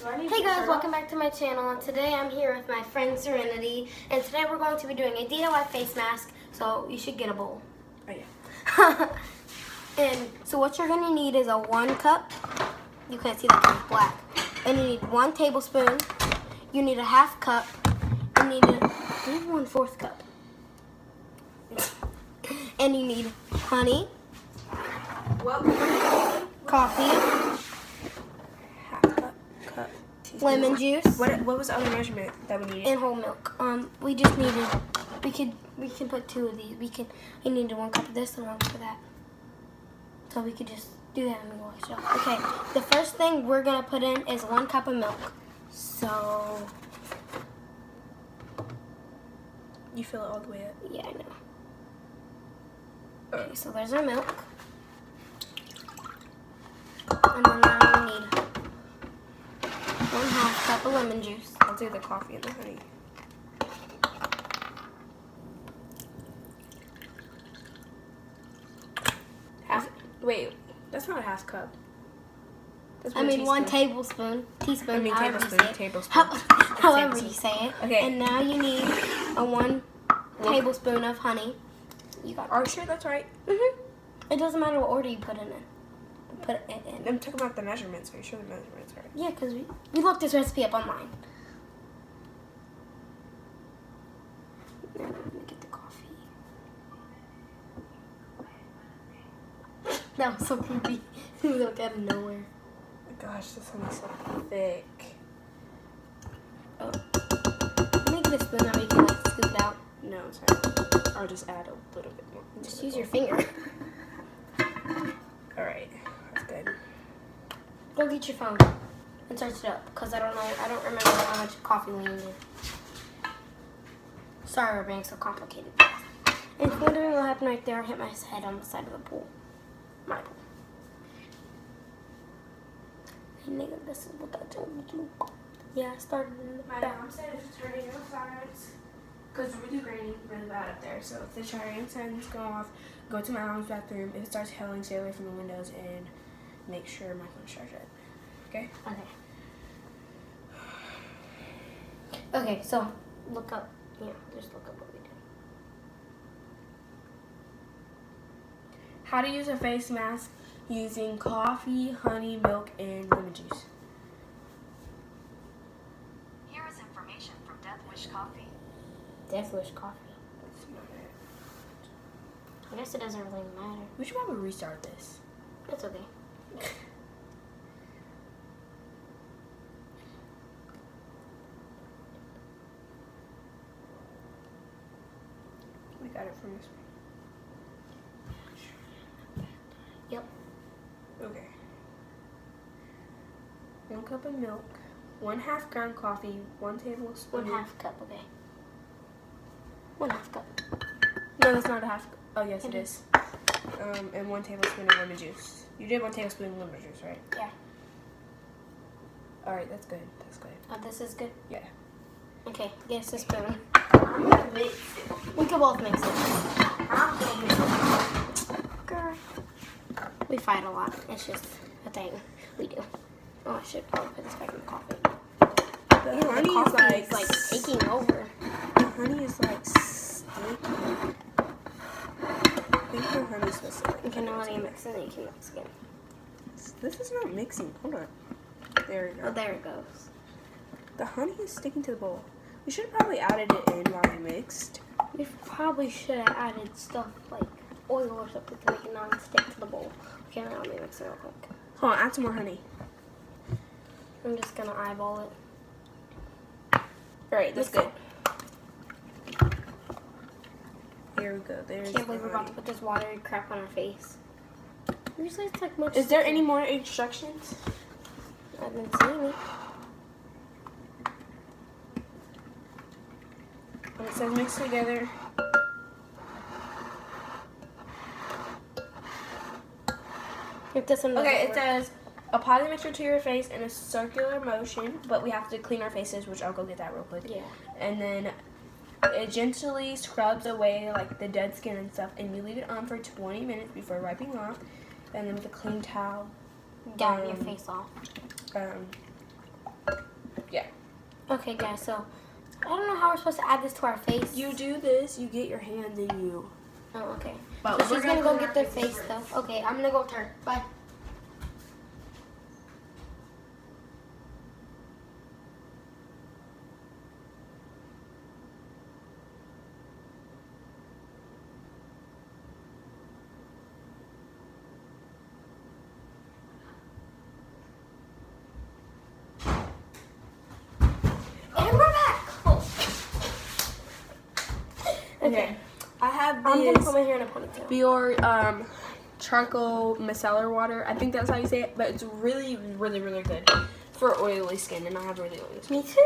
Hey guys, welcome back to my channel, and today I'm here with my friend Serenity, and today we're going to be doing a DIY face mask, so you should get a bowl. Oh yeah. And so what you're going to need is a 1 cup, you can't see that because it's black, and you need 1 tablespoon, you need a 1/2 cup, you need 1/4 cup, and you need honey, coffee, lemon juice. What was the other measurement that we needed? And whole milk. We just needed. We can put 2 of these. We needed 1 cup of this and 1 cup of that. So we could just do that and wash it off. Okay. The first thing we're gonna put in is 1 cup of milk. So You fill it all the way up. yeah, I know. Okay, so there's our milk. And then now we need 1/2 cup of lemon juice. I'll do the coffee and the honey. Wait, that's not a 1/2 cup. That's I mean 1 teaspoon. teaspoon. I mean however you tablespoon. say it. Tablespoon. However you say it. Okay. And now you need a 1 tablespoon of honey. You got it. Are you sure that's right? It doesn't matter what order you put it in. Put it in. I'm talking about the measurements. Are you sure the measurements are right? Yeah, because we looked this recipe up online. Now we're gonna get the coffee. That was so creepy. It was like out of nowhere. Oh my gosh, this honey's so thick. Oh. Let me get a spoon that we can like scoop it out. No, it's alright. I'll just add a little bit more. Just use your finger. Alright, that's good. Go get your phone and search it up, because I don't remember how much coffee we needed. Sorry we're being so complicated. And if you're wondering what happened right there, I hit my head on the side of the pool. My pool. Hey nigga, this is what I told you to do. Yeah, I started in the My back. mom said to turn your sides because it's really raining really bad up there. So if the turning signs go off, go to my mom's bathroom. If it starts hailing, stay away from the windows and make sure my phone's charged up. Okay? Okay. Okay, so look up. Yeah, just look up what we did. How to use a face mask using coffee, honey, milk, and lemon juice. Here is information from Death Wish Coffee. Death Wish Coffee. That's not it. I guess it doesn't really matter. We should probably restart this. It's okay. We got it from this one. Yep. Okay. 1 cup of milk, 1/2 ground coffee, 1 tablespoon. 1/2 cup, okay. 1/2 cup. No, that's not a 1/2. Oh, yes, it is. And 1 tablespoon of lemon juice. You did 1 tablespoon of lemon juice, right? Yeah. All right, that's good. That's good. Oh, this is good? Yeah. Okay, get us a spoon. I'm gonna mix it. We can both mix it. I'm gonna mix it. Girl. We fight a lot. It's just a thing we do. Oh, I should probably put this back in the coffee. The honey The is coffee is like taking over. The honey is like sticky. I think the honey's supposed to. Okay, now when you mix it, then you can mix again. This is not mixing. Hold on. There we go. Oh, there it goes. The honey is sticking to the bowl. We should have probably added it in while we mixed. We probably should have added stuff like oil or something to make it not stick to the bowl. Okay, now let me mix it real quick. Hold on, add some more honey. I'm just gonna eyeball it. Alright, that's Mix good. Here we go. There's Can't believe the we're about to honey. put this watery crap on our face. Usually it's like much. Is there any more instructions? I've been seeing it. When it says mix together. If this one doesn't Okay, it work. says apply the mixture to your face in a circular motion, but we have to clean our faces, which I'll go get that real quick. Yeah. And then it gently scrubs away like the dead skin and stuff, and you leave it on for 20 minutes before wiping off. And then with a clean towel, Dab your face off. Okay, guys, so I don't know how we're supposed to add this to our face. You do this, you get your hand, and you... Oh, okay. But So we're she's gonna gonna go put get our their faces face first. stuff. Okay, I'm gonna go with her. Bye. And we're back. Okay. I have I'm gonna this put my hair in a ponytail. Bior charcoal micellar water. I think that's how you say it, but it's really, really, really good for oily skin, and I have really oily skin. Me too.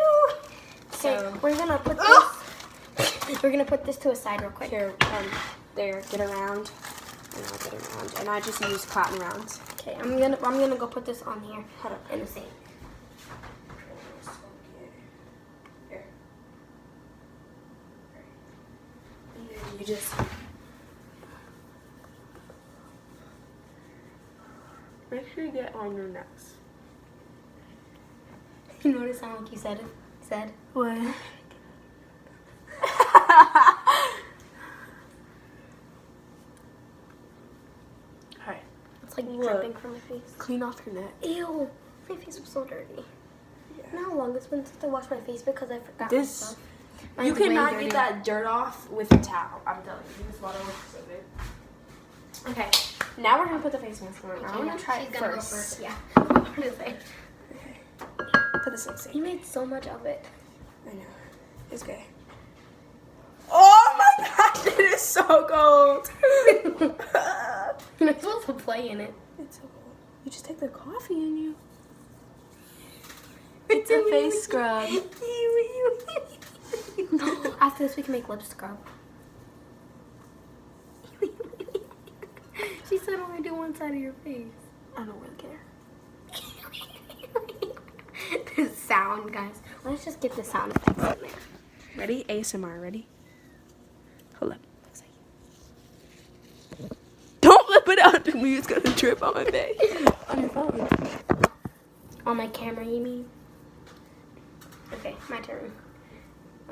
Okay, So- we're gonna put this. We're gonna put this to a side real quick. Here, there, get around, and I'll get around, and I just use cotton rounds. Okay, I'm gonna go put this on here. Hold up. In the sink. Here. And then you just make sure you get on your necks. You know what it sounded like you said it? Said? What? Alright, It's like Look. dripping from my face. clean off your neck. Ew, my face was so dirty. Yeah. You know how long it's been since I washed my face because I forgot This- myself. You Mine's way cannot dirty. get that dirt off with a towel. I'm telling you, this water works so good. Okay, now we're gonna put the face mask on. I'm gonna try it She's gonna go first. first. Yeah. What did I say? Put this in the sink. You made so much of it. I know. It's good. Oh my gosh, it is so cold. You're not supposed to play in it. It's so cold. You just take the coffee in you. It's a face scrub. After this, we can make lip scrub. She said only do one side of your face. I don't really care. The sound, guys. Let's just get the sound effects in there. Ready? ASMR, ready? Hold up. Don't flip it out to me, it's gonna drip on my face. On your phone. On my camera, you mean? Okay, my turn.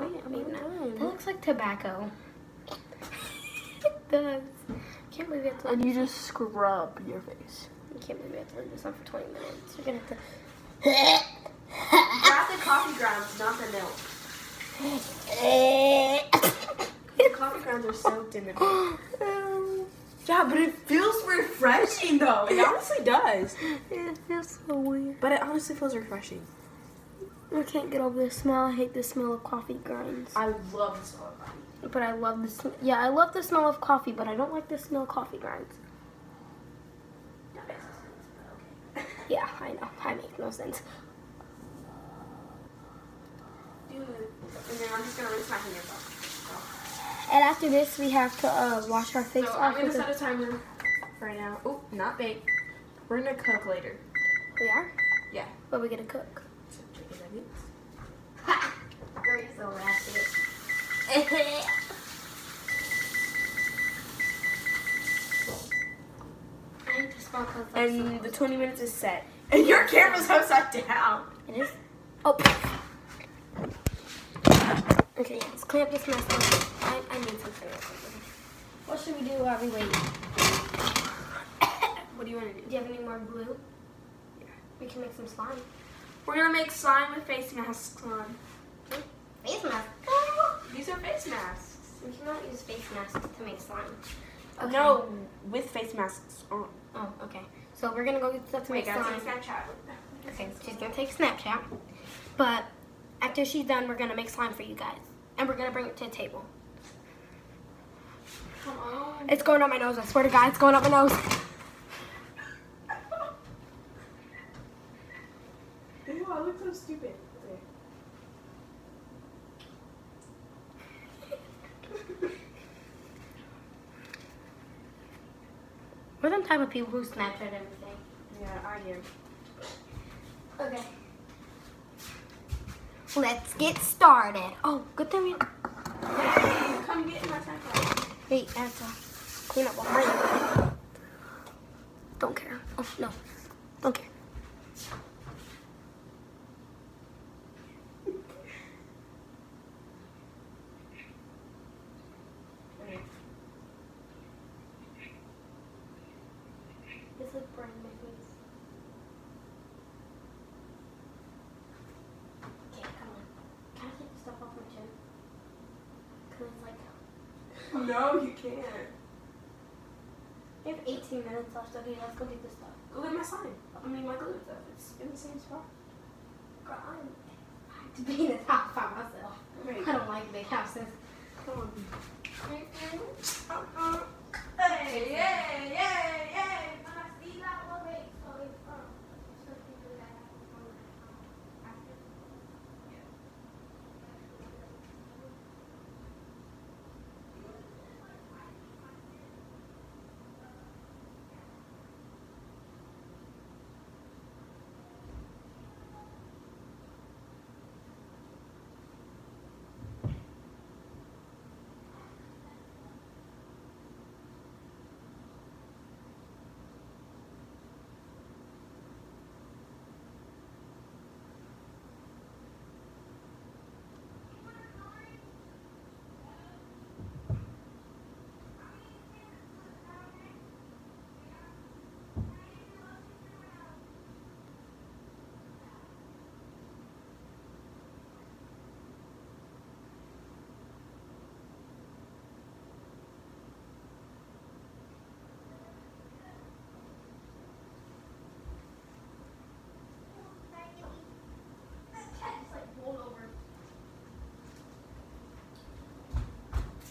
Oh yeah, maybe not. That looks like tobacco. It does. Can't believe we have to. And you just scrub your face. I can't believe we have to leave this on for 20 minutes. You're gonna have to. Grab the coffee grounds, not the milk. The coffee grounds are soaked in the milk. Yeah, but it feels refreshing though. It honestly does. It feels so weird. But it honestly feels refreshing. I can't get over the smell. I hate the smell of coffee grinds. I love the smell of coffee. But I love the smell. Yeah, I love the smell of coffee, but I don't like the smell of coffee grinds. That makes no sense, but okay. Yeah, I know. I make no sense. And then I'm just gonna rinse my hands off. And after this, we have to wash our face So off. I'm gonna with set a timer right now. Oh, not bake. We're gonna cook later. We are? Yeah. What are we gonna cook? So chicken nuggets. You're so ratchet. I hate the smell because And the 20 minutes is set. And your camera's upside down. it is. Oh. Okay, let's clean up this mess. I need something else. What should we do while we wait? What do you want to do? Do you have any more glue? Yeah. We can make some slime. We're gonna make slime with face masks on. Face mask. These are face masks. We cannot use face masks to make slime. Okay. No, with face masks on. Oh, okay. So we're gonna go get stuff to Wait, make guys, slime. take Snapchat. Okay, she's gonna take a Snapchat. But after she's done, we're gonna make slime for you guys. And we're gonna bring it to the table. Come on. It's going up my nose, I swear to God, it's going up my nose. Ew, I look so stupid. We're them type of people who Snapchat everything. Yeah, I am. Okay. Let's get started. Oh, good thing we... Come get in my Snapchat. Wait, I have to clean up behind you. Don't care. Oh, no. Don't care. No, you can't. We have 18 minutes left. Okay, let's go get this stuff. Go get my sign. I mean, my glue stuff. It's in the same spot. Girl, I have to be in this house by myself. Right. I don't like big houses. Come on. Hey, yay, yay, yay.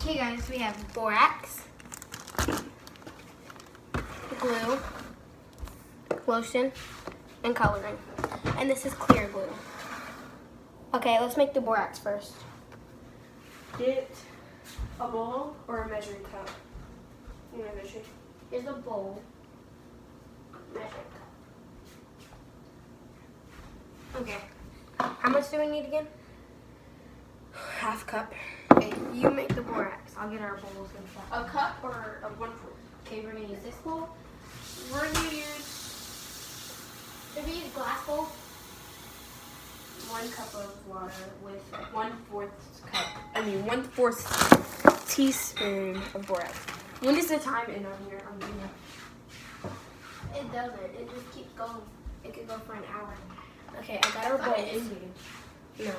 Okay guys, we have borax, glue, lotion, and coloring. And this is clear glue. Okay, let's make the borax first. Get a bowl or a measuring cup. You know, measuring. Here's a bowl. Measuring cup. Okay. How much do we need again? Half cup. Okay, you make the borax. I'll get our bowls and stuff. A cup or a 1/4? Okay, we're gonna use this bowl. We're gonna use If we use glass bowl, 1 cup of water with 1/4 cup. I mean 1/4 teaspoon of borax. When does the time end on here? I'm doing it. it doesn't. It just keeps going. It could go for an hour. Okay, I got our bowls. ended. No.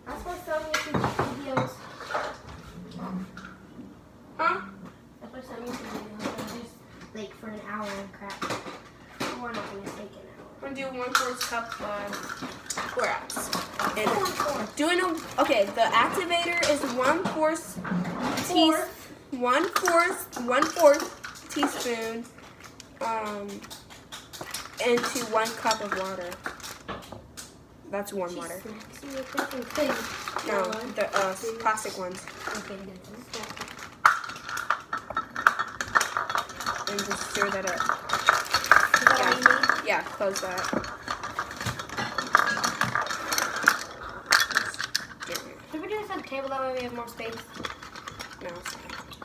That's why some YouTube videos. Huh? That's why some YouTube videos are just like for an hour and crap. We're not gonna take an hour. I'm gonna do 1/4 cup of borax. And doing okay, the activator is 1/4 teaspoon into 1 cup of water. That's warm water. No, the plastic ones. Okay, good. And just stir that up. Is that all you need? Yeah, close that. Should we do this at the table? That way we have more space. No,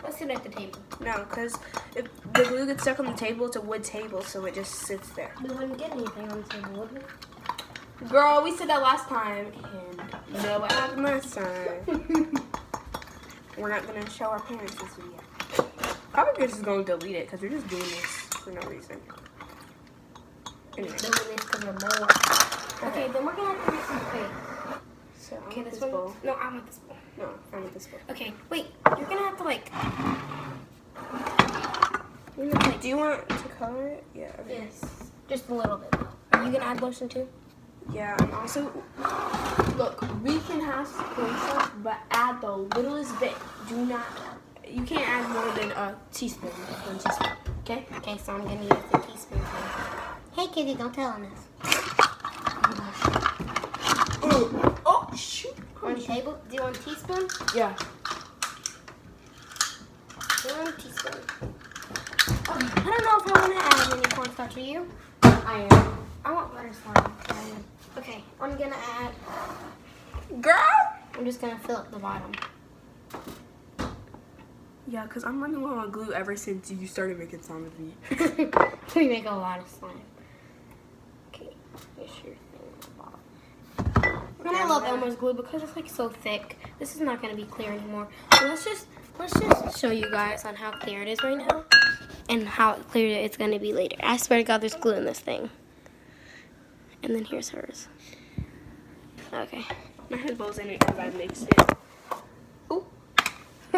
Let's sit at the table. no, because if the glue gets stuck on the table, it's a wood table, so it just sits there. We wouldn't get anything on the table, would we? Girl, we said that last time, and you know what happened last time. We're not gonna show our parents this video. Probably just gonna delete it because we're just doing this for no reason. Anyway, Doing this because we're bored. Okay, then we're gonna have to make some space. so I Okay, want this this one. bowl. No, I want this bowl. No, I want this bowl. Okay, wait. You're gonna have to like. Do you want to color it? Yeah. Okay. Yes. Just a little bit. Are you gonna add lotion too? Yeah, and also, look, we can have spoon stuff, but add the littlest bit. Do not, you can't add more than a teaspoon, 1 teaspoon, okay? Okay, so I'm gonna use the teaspoon. Hey, kitty, don't tell on us. Oh, shoot. One table. Do you want a teaspoon? Yeah. 1 teaspoon. I don't know if I want to add any cornstarch. Are you? I am. I want butter slime. Okay, I'm gonna add. Girl! I'm just gonna fill up the bottom. Yeah, because I'm running low on glue ever since you started making slime with me. We make a lot of slime. Okay, here's your thing at the bottom. And I love Elmer's glue because it's like so thick. This is not gonna be clear anymore. So let's just show you guys on how clear it is right now and how clear it's gonna be later. I swear to God, there's glue in this thing. And then here's hers. Okay. My head bowl's in it because I mixed it. Ooh.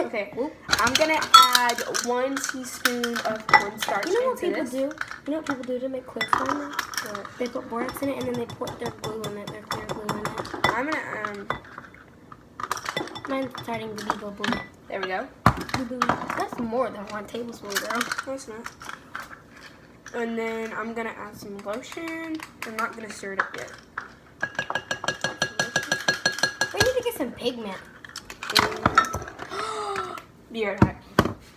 Okay. I'm gonna add 1 teaspoon of cornstarch You know what into people this. do? You know what people do to make clear slime? They put borax in it and then they put their glue in it, their clear glue in it. I'm gonna Mine's starting to be blue. there we go. That's more than 1 tablespoon, girl. No, it's not. And then I'm gonna add some lotion. I'm not gonna stir it up yet. We need to get some pigment. Be right back.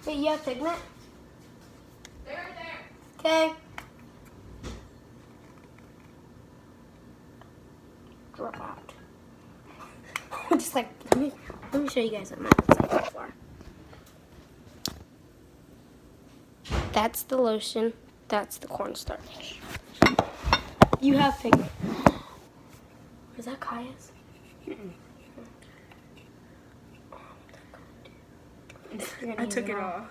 Wait, you have pigment? They're right there. Okay. Drop out. Just like, let me show you guys what mine looks like so far. That's the lotion. That's the cornstarch. You have pigment. Is that Kaya's? I took it off.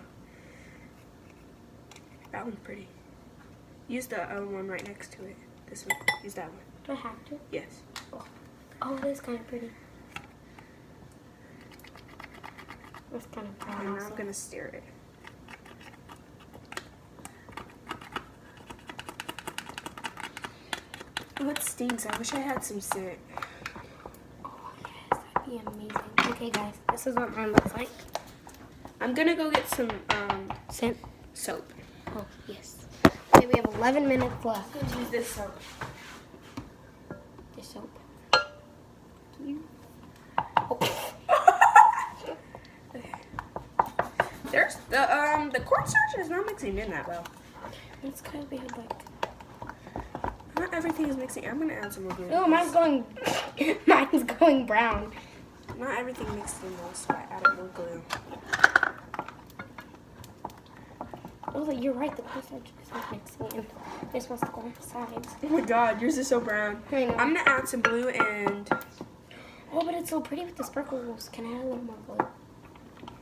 That one's pretty. Use the other one right next to it. This one. Use that one. Do I have to? Yes. Oh, it is kind of pretty. It's kind of brown. And now I'm gonna stir it. Oh, it stinks. I wish I had some scent. Oh, yes, that'd be amazing. Okay, guys, this is what mine looks like. I'm gonna go get some Scent. soap. Oh, yes. Okay, we have 11 minutes left. Let's use this soap. This soap. Oh. There's the cornstarch is not mixing in that well. It's kind of weird, like. Not everything is mixing. I'm gonna add some more glue. Oh, mine's going brown. Not everything mixed in though, so I added more glue. Oh, you're right. The cornstarch is not mixing in. This wants to go on the sides. Oh my god, yours is so brown. I know. I'm gonna add some blue and Oh, but it's so pretty with the sparkles. Can I add a little more glue?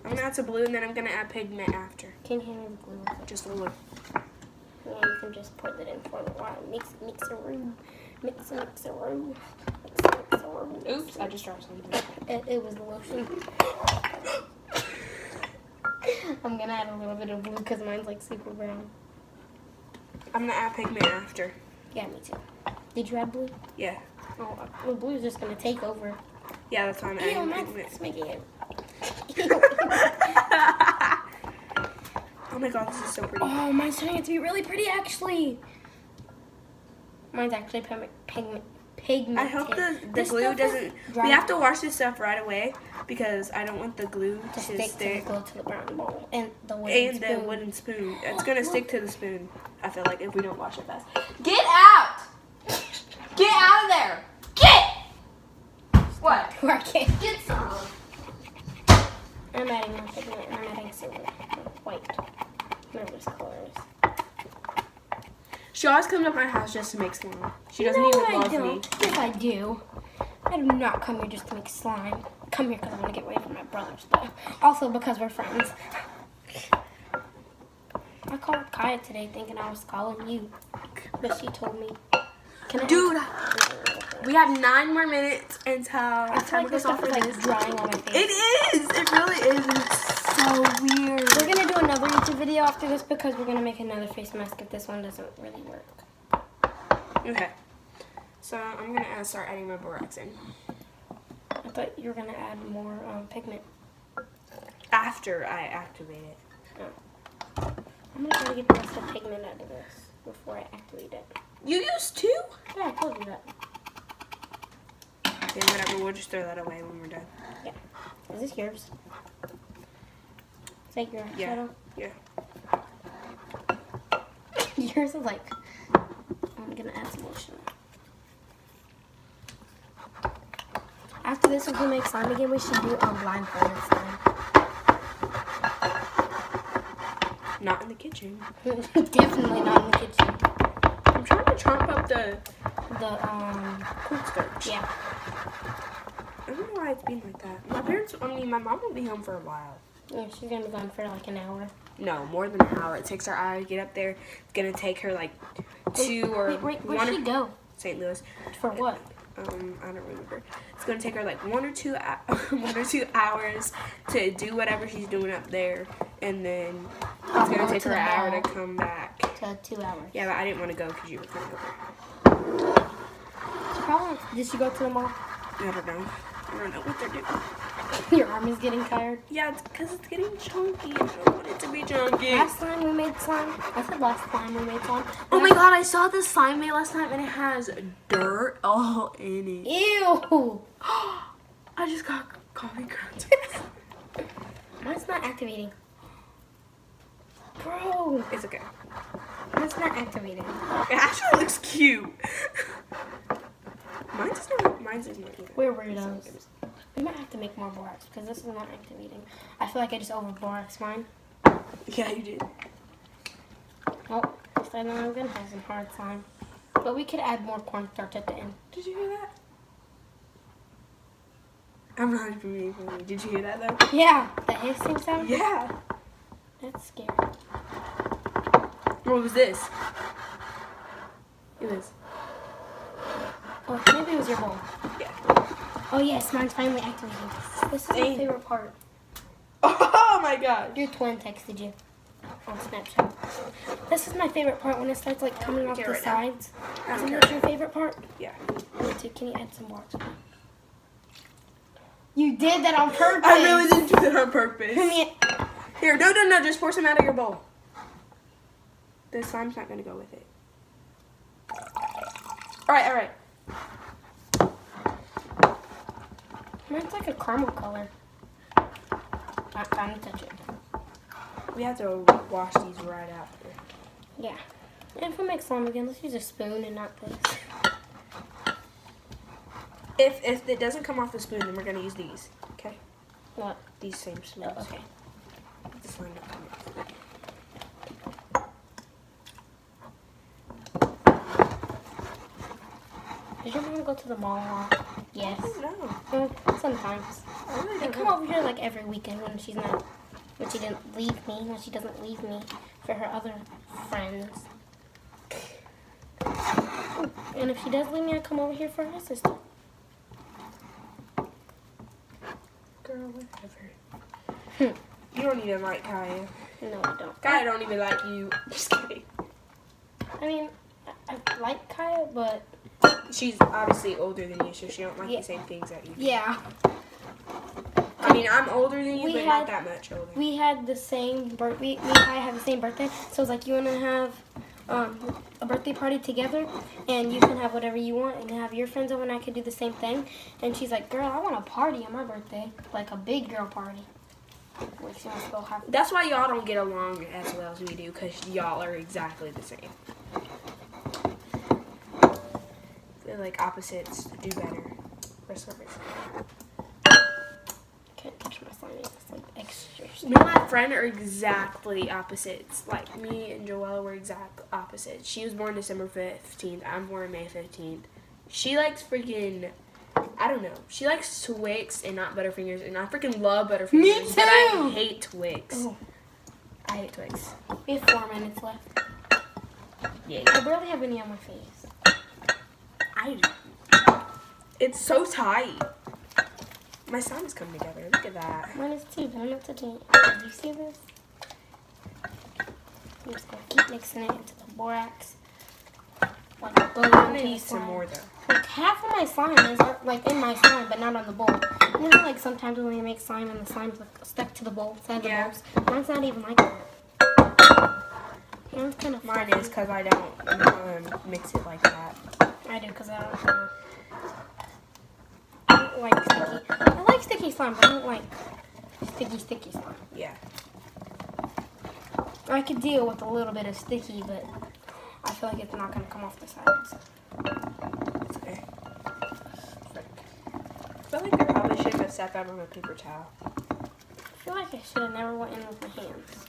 I'm gonna add some blue and then I'm gonna add pigment after. Can you hand me the glue? Just a little. Yeah, you can just put it in for a while. Mix a room. Mix a room. Mix a room. Oops, I just dropped something. It was the lotion. I'm gonna add a little bit of blue because mine's like super brown. I'm gonna add pigment after. Yeah, me too. Did you add blue? Yeah. Oh, well, blue's just gonna take over. Yeah, that's why I'm Ew, adding mine's pigment. making it. Oh my god, this is so pretty. Oh, mine's turning out to be really pretty, actually. Mine's actually pigment. I hope the This glue stuff is doesn't. dry We have to wash this stuff right away because I don't want the glue to to stick stick. to the glue to the brown bowl and the wooden spoon. The wooden spoon. It's gonna stick to the spoon. I feel like if we don't wash it fast. Get out! Get out of there! Get! What? Where I can't. Get some. I'm adding more pigment and I'm adding silver, white, whatever this color is. She always comes up my house just to make slime. She doesn't No, even I love me. don't. Yes, I do. I do not come here just to make slime. I come here because I want to get away from my brother stuff. Also because we're friends. I called Kaya today thinking I was calling you, but she told me. Can I? Dude, we have 9 more minutes until I feel like this stuff is like drying on my face. It is. It really is. And it's so weird. We're gonna do another YouTube video after this because we're gonna make another face mask if this one doesn't really work. Okay. So I'm gonna start adding my borax in. I thought you were gonna add more pigment. After I activate it. Oh. I'm gonna try to get the rest of the pigment out of this before I activate it. You used 2? Yeah, I told you that. Okay, whatever. We'll just throw that away when we're done. Yeah. Is this yours? Is that your Yeah. shadow? Yeah. Yours is like, I'm gonna add some lotion. After this, if we make slime again, we should do blindfolded slime. Not in the kitchen. Definitely not in the kitchen. I'm trying to chomp up the cornstarch. Yeah. I don't know why it's being like that. My mom will be home for a while. Yeah, she's gonna be gone for like an hour. No, more than an hour. It takes her hour to get up there. It's gonna take her like 2 or Wait, 1. where'd she go? St. Louis. For what? I don't remember. It's gonna take her like 1 or 2 hours to do whatever she's doing up there, and then it's gonna take her an hour to come back. So 2 hours. Yeah, but I didn't want to go because you were coming over. Did she go to the mall? I don't know. I don't know what they're doing. Your arm is getting tired. Yeah, it's because it's getting chunky. I don't want it to be chunky. Last time we made slime. I said last time we made slime. Oh my god, I saw this slime made last time and it has dirt all in it. Ew! I just got coffee grounds. Mine's not activating. Bro! It's okay. Mine's not activating. It actually looks cute. Mine's is not either. We're weirdos. We might have to make more borax because this is not activating. I feel like I just over borax mine. Yeah, you did. Oh, I know I'm gonna have some hard slime. But we could add more cornstarch at the end. Did you hear that? I'm not even being funny. Did you hear that though? Yeah, the hissing sound? Yeah. That's scary. What was this? It was. Oh, maybe it was your bowl. Yeah. Oh yes, mine's finally activating. This is my Dang. favorite part. Oh my god. Your twin texted you on Snapchat. This is my favorite part when it starts like coming off Okay, the right now. sides. I don't Isn't care. that your favorite part? Yeah. Me too. Can you add some borax? You did that on purpose. I really didn't do that on purpose. Come here. Here, no, just pour some out of your bowl. The slime's not gonna go with it. Alright. Mine's like a caramel color. I'm trying to touch it. We have to wash these right after. Yeah. And if we make slime again, let's use a spoon and not this. If it doesn't come off the spoon, then we're gonna use these. Okay? What? These same spoons. Oh, okay. The slime not coming off. Did your mom go to the mall a lot? Yes. I don't know. Well, sometimes. I really They don't come know. over here like every weekend when she doesn't leave me, when she doesn't leave me for her other friends. And if she does leave me, I come over here for her sister. Girl, whatever. You don't even like Kaya. No, I don't. Kaya don't even like you. Just kidding. I mean, I like Kaya, but She's obviously older than you, so she don't like Yeah. the same things that you do. yeah. I mean, I'm older than you, We but not that much older. We had the same birthday. Me and Kaya have the same birthday, so it's like you want to have a birthday party together, and you can have whatever you want, and have your friends over, and I could do the same thing. And she's like, "Girl, I want a party on my birthday, like a big girl party." Like she wants to go have. That's why y'all don't get along as well as we do, because y'all are exactly the same. I feel like opposites do better. For some reason. Can't touch my slime. It's like extra. Me and my friend are exactly opposites. Like, me and Joella were exact opposites. She was born December 15th. I'm born May 15th. She likes freaking, I don't know. She likes Twix and not Butterfingers. And I freaking love Butterfingers. Me But I too! hate Twix. Oh, I hate Twix. we have 4 minutes left. Yeah. I barely have any on my face. It's so tight. My slime is coming together. Look at that. Mine is too, but I'm not touching it. Do you see this? I'm just gonna keep mixing it into the borax. Like boom, I'm gonna into the need some slime. more though. Like half of my slime is like in my slime, but not on the bowl. You know, how, like sometimes when you make slime and the slime's like stuck to the bowl, side Yeah. of the bowls. Mine's not even like that. Mine's kind of. Mine is because I don't mix it like that. I do because I don't like sticky. I like sticky slime, but I don't like sticky slime. Yeah. I could deal with a little bit of sticky, but I feel like it's not going to come off the sides. It's okay. I feel like I probably should have sat down on a paper towel. I feel like I should have never went in with my hands.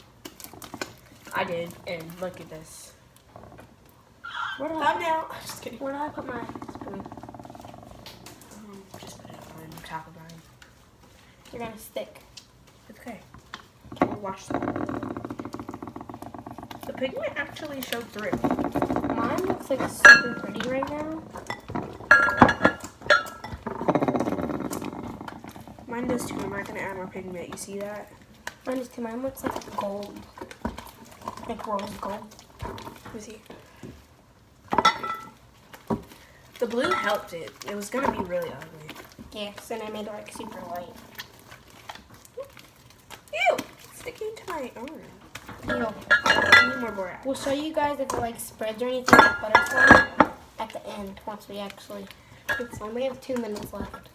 I did, and look at this. Where do Thumbnail. Just kidding. Where do I put my spoon? Just put it on top of mine. You're going to stick. It's okay. Okay, we'll wash them. The pigment actually showed through. Mine looks like it's super pretty right now. Mine does too. I'm not gonna add more pigment. You see that? Mine is too. Mine looks like gold. Like rose gold. Let me see. The blue helped it. It was gonna be really ugly. Yes, and I made it like super white. Ew! It's sticking to my arm. Ew. I need more borax. We'll show you guys if it like spreads or anything like butter slime at the end once we actually put slime. We have 2 minutes left.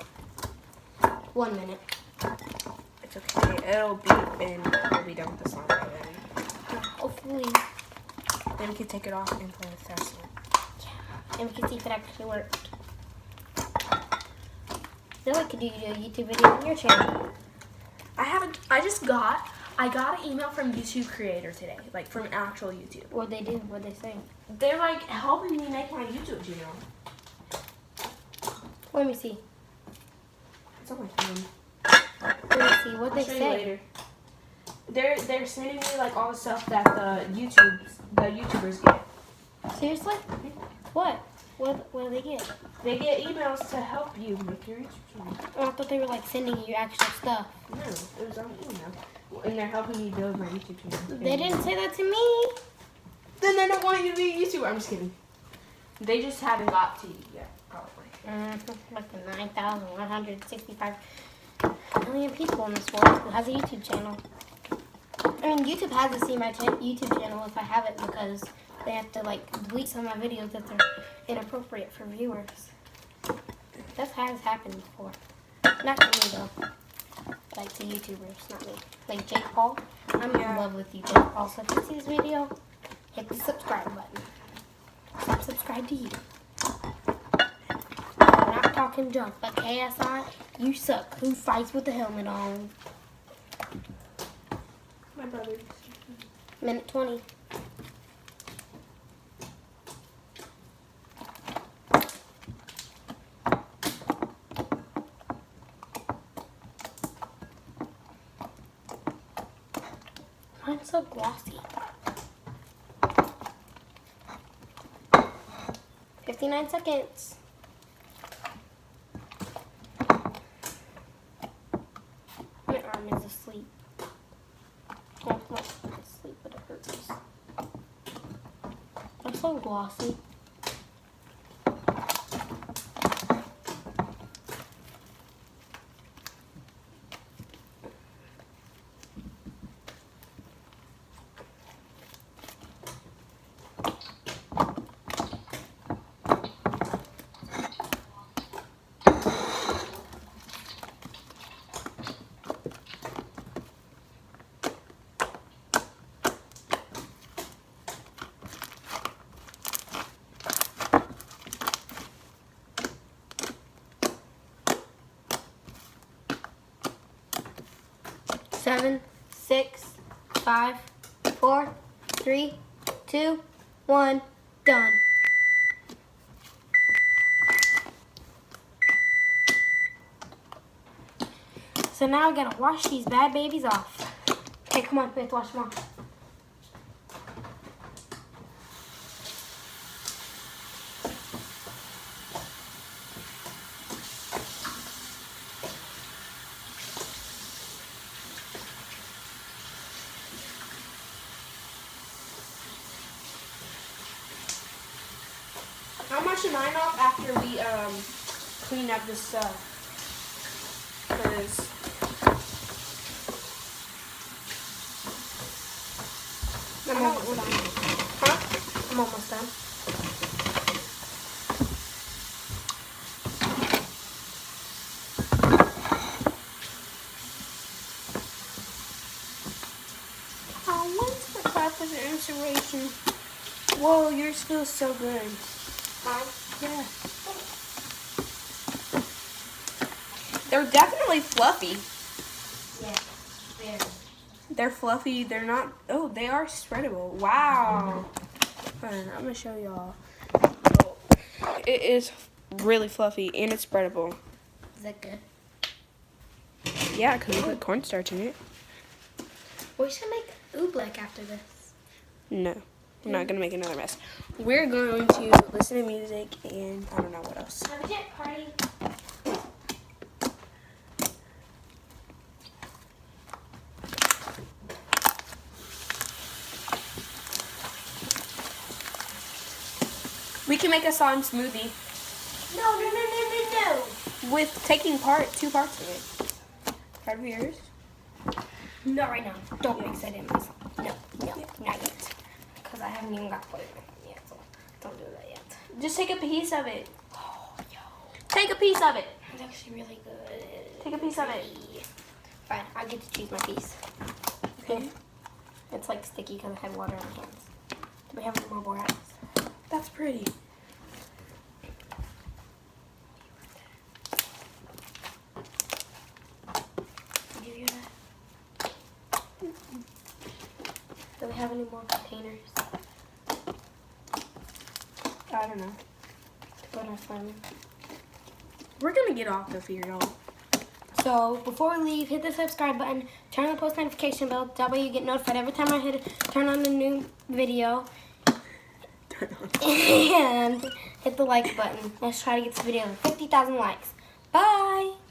1 minute. It's okay. It'll beep and we'll be done with the slime by then. Hopefully. Then we can take it off and play with Facemask. And we can see if it actually worked. Then we could do a YouTube video on your channel. I got an email from YouTube creator today, like from actual YouTube. What'd they do? What'd they say? They're like helping me make my YouTube channel. Let me see. It's on my phone. Let me see. What'd I'll they show you say? later. They're sending me like all the stuff that the YouTubers get. Seriously? What? What do they get? They get emails to help you make your YouTube channel. Oh, I thought they were like sending you actual stuff. No, it was on email. And they're helping me build my YouTube channel. They didn't say that to me. Then they don't want you to be a YouTuber. I'm just kidding. They just haven't got to you yet, probably. Like the 9,165 million people in this world who has a YouTube channel. I mean, YouTube has to see my YouTube channel if I have it because they have to like delete some of my videos if they're inappropriate for viewers. That has happened before. Not to me though. Like to YouTubers, not me. Like Jake Paul. I'm in love with you, Jake Paul. So if you see this video, hit the subscribe button. Subscribe to you. I'm not talking junk, but KSI, you suck. Who fights with the helmet on? My brother. Minute 20. Mine's so glossy. 59 seconds. My arm is asleep. Well, not asleep, but it hurts. I'm so glossy. Seven, 6, 5, 4, 3, 2, 1, done. So now we gotta wash these bad babies off. Okay, come on, we have to wash them off. I'll wash mine off after we clean up this stuff. Cause I'm almost done. huh? I'm almost done. Oh, when's the clap for the inspiration? Whoa, yours feels so good. Mine? Yeah. They're definitely fluffy. Yeah, very. They're fluffy. They're not. Oh, they are spreadable. Wow. Hold on, I'm gonna show y'all. So, it is really fluffy and it's spreadable. Is that good? Yeah, because we put cornstarch in it. We should make oobleck after this. No, we're not gonna make another mess. We're going to listen to music and I don't know what else. Have a jet party. We can make a slime smoothie No. with taking two parts of it. Part of yours. Not right now. Don't mix that in myself. No, not yet. Because I haven't even got flavor yet, so don't do that yet. Just take a piece of it. Oh, yo. Take a piece of it. It's actually really good. Take a piece of it. Fine, I get to choose my piece. Okay. It's like sticky because I had water on my hands. Do we have any more borax? That's pretty. Did you hear that? Do we have any more containers I don't know. to put our slime in? We're gonna get off of here, y'all. So before we leave, hit the subscribe button, turn on the post notification bell. That way you get notified every time I turn on a new video. And hit the like button. Let's try to get this video to 50,000 likes. Bye!